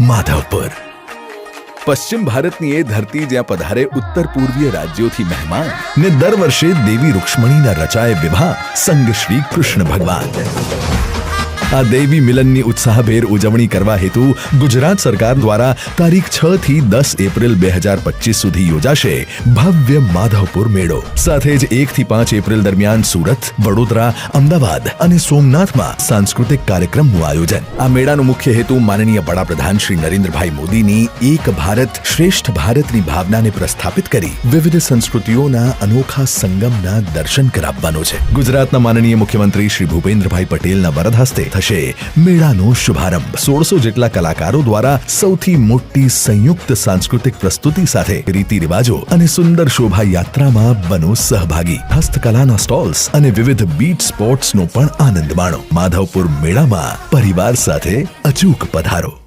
માધવપુર. પશ્ચિમ ભારતની એ ધરતી જ્યાં પધારે ઉત્તર પૂર્વીય રાજ્યોથી મહેમાન ને દર વર્ષે દેવી રૂક્ષ્મણીના રચાય વિવાહ સંગ શ્રી કૃષ્ણ ભગવાન. આ દેવી મિલનની ઉત્સાહભેર ઉજવણી કરવા હેતુ ગુજરાત સરકાર દ્વારા તારીખ 6 થી 10 એપ્રિલ 2025 સુધી યોજાશે ભવ્ય માધવપુર મેળો. સાથે જ 1 થી 5 એપ્રિલ દરમિયાન સુરત, વડોદરા, અમદાવાદ અને સોમનાથમાં સાંસ્કૃતિક કાર્યક્રમનું આયોજન. આ મેળાનો મુખ્ય હેતુ માનનીય વડાપ્રધાન શ્રી નરેન્દ્રભાઈ મોદીની એક ભારત શ્રેષ્ઠ ભારતની ભાવનાને પ્રસ્થાપિત કરી વિવિધ સંસ્કૃતિઓના અનોખા સંગમના દર્શન કરાવવાનો છે. ગુજરાતના માનનીય મુખ્યમંત્રી શ્રી ભૂપેન્દ્રભાઈ પટેલના વરદ હસ્તે થશે મેળાનો શુભારંભ. 1600 જેટલા કલાકારો દ્વારા સૌથી મોટી સંયુક્ત સાંસ્કૃતિક પ્રસ્તુતિ સાથે રીતિ રિવાજો અને સુંદર શોભાયાત્રામાં બનો સહભાગી. હસ્તકલાના સ્ટોલ્સ અને વિવિધ બીચ સ્પોર્ટ્સનો પણ આનંદ માણો. માધવપુર મેળામાં પરિવાર સાથે અચૂક પધારો.